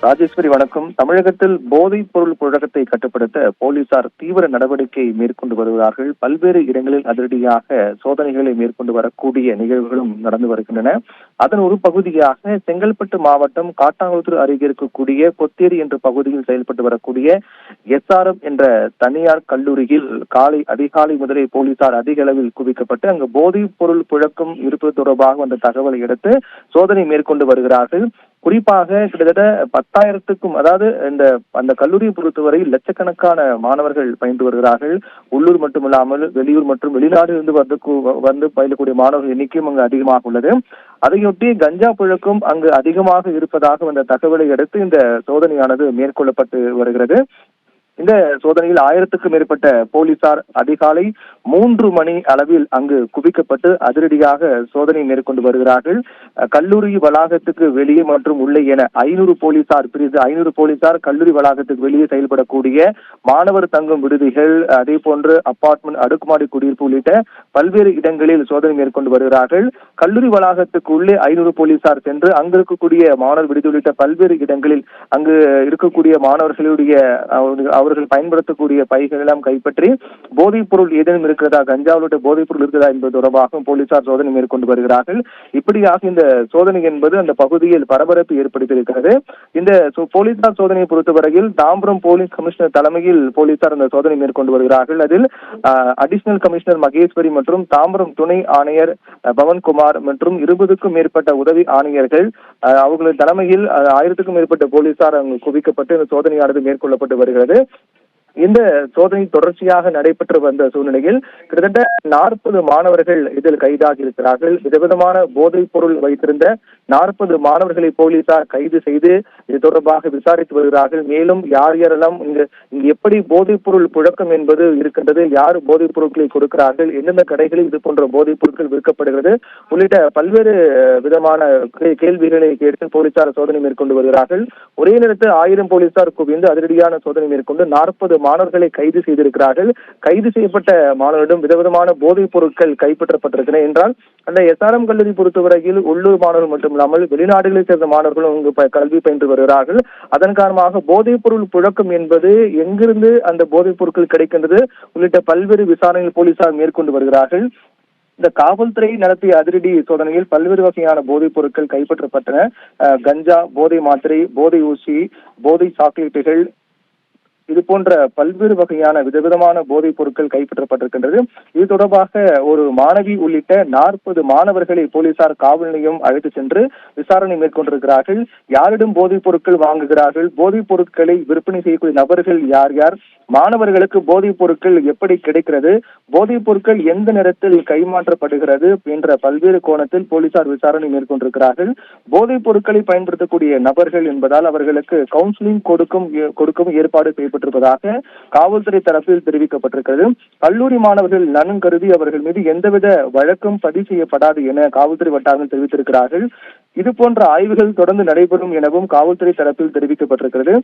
ராஜேஸ்வரி வணக்கம். தமிழகத்தில் போதைப் பொருள் புழக்கத்தை கட்டுப்படுத்த போலீசார் தீவிர நடவடிக்கை மேற்கொண்டு வருகிறார்கள். பல்வேறு இடங்களில் அதிரடியாக சோதனைகளை மேற்கொண்டு வரக்கூடிய நிகழ்வுகளும் நடந்து வருகின்றன. அதன் ஒரு பகுதியாக செங்கல்பட்டு மாவட்டம் காட்டாங்குளத்தூர் அருகே இருக்கக்கூடிய கொத்தேரி என்ற பகுதியில் செயல்பட்டு வரக்கூடிய SRM என்ற தனியார் கல்லூரியில் அதிகாலை முதலே போலீசார் அதிக அளவில் குவிக்கப்பட்டு அங்கு போதைப் பொருள் புழக்கம் இருப்பது தொடர்பாக வந்த தகவலை அடுத்து சோதனை மேற்கொண்டு வருகிறார்கள். குறிப்பாக கிட்டத்தட்ட 10,000க்கும் அதாவது அந்த கல்லூரியை பொறுத்தவரை லட்சக்கணக்கான மாணவர்கள் பயின்று வருகிறார்கள். உள்ளூர் மட்டுமில்லாமல் வெளியூர் மற்றும் வெளிநாட்டிலிருந்து வந்து பயிலக்கூடிய மாணவர்கள் எண்ணிக்கையும் அங்கு அதிகமாக உள்ளது. அதையொட்டி கஞ்சா புழக்கம் அங்கு அதிகமாக இருப்பதாக வந்த தகவலை அடுத்து இந்த சோதனையானது மேற்கொள்ளப்பட்டு வருகிறது. இந்த சோதனையில் 1000க்கும் மேற்பட்ட போலீசார் அதிகாலை 3 மணி அளவில் அங்கு குவிக்கப்பட்டு அதிரடியாக சோதனை மேற்கொண்டு வருகிறார்கள். கல்லூரி வளாகத்துக்கு வெளியே மற்றும் உள்ளே என 500 போலீசார் கல்லூரி வளாகத்துக்கு வெளியே செயல்படக்கூடிய மாணவர் தங்கும் விடுதிகள், அதே போன்று அபார்ட்மெண்ட், அடுக்குமாடி குடியிருப்பு உள்ளிட்ட பல்வேறு இடங்களில் சோதனை மேற்கொண்டு வருகிறார்கள். கல்லூரி வளாகத்துக்கு உள்ளே 500 போலீசார் சென்று அங்கு இருக்கக்கூடிய மாணவர் விடுதி உள்ளிட்ட பல்வேறு இடங்களில் அங்கு இருக்கக்கூடிய மாணவர்களுடைய அவர்கள் பயன்படுத்தக்கூடிய பைகள் எல்லாம் கைப்பற்றி போதைப் பொருள் ஏதேனும் இருக்கிறதா, கஞ்சா உள்ளிட்ட போதைப் பொருள் இருக்கிறதா என்பது தொடர்பாக போலீசார் சோதனை மேற்கொண்டு வருகிறார்கள். இப்படியாக இந்த சோதனை என்பது அந்த பகுதியில் பரபரப்பு ஏற்படுத்தியிருக்கிறது. இந்த போலீசார் சோதனையை பொறுத்தவரையில் தாம்பரம் போலீஸ் கமிஷனர் தலைமையில் போலீசார் இந்த சோதனை மேற்கொண்டு வருகிறார்கள். அதில் அடிஷனல் கமிஷனர் மகேஸ்வரி மற்றும் தாம்பரம் துணை ஆணையர் பவன்குமார் மற்றும் 20க்கும் மேற்பட்ட உதவி ஆணையர்கள் அவர்களின் தலைமையில் 1000க்கும் மேற்பட்ட போலீசார் அங்கு குவிக்கப்பட்டு இந்த சோதனையானது மேற்கொள்ளப்பட்டு வருகிறது. இந்த சோதனை தொடர்ச்சியாக நடைபெற்று வந்த சூழ்நிலையில் கிட்டத்தட்ட 40 மாணவர்கள் இதில் கைதாகி இருக்கிறார்கள். விதவிதமான போதைப் பொருள் வைத்திருந்த 40 மாணவர்களை போலீசார் கைது செய்து இது தொடர்பாக விசாரித்து வருகிறார்கள். மேலும் யாரெல்லாம் இங்கு எப்படி போதைப் பொருள் புழக்கம் என்பது இருக்கின்றது, யார் போதைப் பொருட்களை கொடுக்கிறார்கள், எந்தெந்த கடைகளில் இது போன்ற போதைப் பொருட்கள் விற்கப்படுகிறது உள்ளிட்ட பல்வேறு விதமான கேள்விகளை கேட்டு போலீசார் சோதனை மேற்கொண்டு வருகிறார்கள். ஒரே நேரத்தில் 1000 போலீசார் குவிந்து அதிரடியான சோதனை மேற்கொண்டு 40 மாணவர்களை கைது செய்திருக்கிறார்கள். கைது செய்யப்பட்ட மாணவர்களிடம் விதவிதமான போதைப் பொருட்கள் கைப்பற்றப்பட்டிருக்கின்றன என்றால் அந்த SRM கல்லூரி பொறுத்தவரையில் உள்ளூர் மாணவர்கள் மட்டுமில்லாமல் வெளிநாடுகளைச் சேர்ந்த மாணவர்களும் இங்கு கல்வி பயின்று வருகிறார்கள். அதன் காரணமாக போதைப் பொருள் புழக்கம் என்பது எங்கிருந்து அந்த போதைப் பொருட்கள் கிடைக்கின்றது உள்ளிட்ட பல்வேறு விசாரணைகள் போலீசார் மேற்கொண்டு வருகிறார்கள். இந்த காவல்துறை நடத்திய அதிரடி சோதனையில் பல்வேறு வகையான போதைப் பொருட்கள் கைப்பற்றப்பட்டன. கஞ்சா, போதை மாத்திரை, போதை ஊசி, போதை சாக்லேட்டுகள், இது போன்ற பல்வேறு வகையான விதவிதமான போதைப் பொருட்கள் கைப்பற்றப்பட்டிருக்கின்றது. இது தொடர்பாக ஒரு மாணவி உள்ளிட்ட 40 மாணவர்களை போலீசார் காவல் நிலையம் அழைத்து சென்று விசாரணை மேற்கொண்டிருக்கிறார்கள். யாரிடம் போதைப் பொருட்கள் வாங்குகிறார்கள், போதைப் பொருட்களை விற்பனை செய்யக்கூடிய நபர்கள் யார் யார், மாணவர்களுக்கு போதைப் பொருட்கள் எப்படி கிடைக்கிறது, போதைப் பொருட்கள் எந்த நேரத்தில் கைமாற்றப்படுகிறது என்ற பல்வேறு கோணத்தில் போலீசார் விசாரணை மேற்கொண்டிருக்கிறார்கள். போதைப் பொருட்களை பயன்படுத்தக்கூடிய நபர்கள் என்பதால் அவர்களுக்கு கவுன்சிலிங் கொடுக்கும் ஏற்பாடு செய்யப்பட்டிருப்பதாக காவல்துறை தரப்பில் தெரிவிக்கப்பட்டிருக்கிறது. கல்லூரி மாணவர்கள் நலன் கருதி அவர்கள் மீது எந்தவித வழக்கும் பதிவு செய்யப்படாது என காவல்துறை வட்டாரங்கள் தெரிவித்திருக்கிறார்கள். இது போன்ற ஆய்வுகள் தொடர்ந்து நடைபெறும் எனவும் காவல்துறை தரப்பில் தெரிவிக்கப்பட்டிருக்கிறது.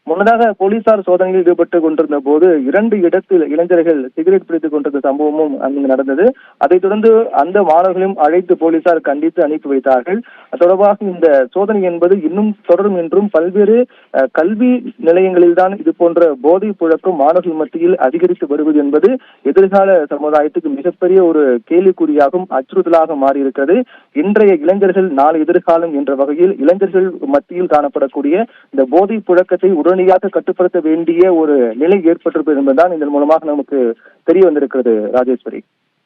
முன்னதாக போலீசார் சோதனையில் ஈடுபட்டுக் கொண்டிருந்த போது 2 இடத்தில் இளைஞர்கள் சிகரெட் பிடித்துக் கொண்டிருந்த சம்பவமும் அங்கு நடந்தது. அதைத் தொடர்ந்து அந்த மாணவர்களையும் அழைத்து போலீசார் கண்டித்து அனுப்பி வைத்தார்கள். தொடர்பாக இந்த சோதனை என்பது இன்னும் தொடரும் என்றும் பல்வேறு கல்வி நிலையங்களில் தான் இது போன்ற போதை புழக்கம் மாணவர்கள் மத்தியில் அதிகரித்து வருவது என்பது எதிர்கால சமுதாயத்துக்கு மிகப்பெரிய ஒரு கேள்விக்குறியாகவும் அச்சுறுத்தலாக மாறியிருக்கிறது. இன்றைய இளைஞர்கள் நாளை எதிர்காலம் என்ற வகையில் இளைஞர்கள் மத்தியில் காணப்படக்கூடிய இந்த போதை புழக்கத்தை உடனடியாக கட்டுப்படுத்த வேண்டிய ஒரு நிலை ஏற்பட்டிருப்பது என்பதுதான் இதன் மூலமாக நமக்கு தெரிய வந்திருக்கிறது. ராஜேஸ்வரி.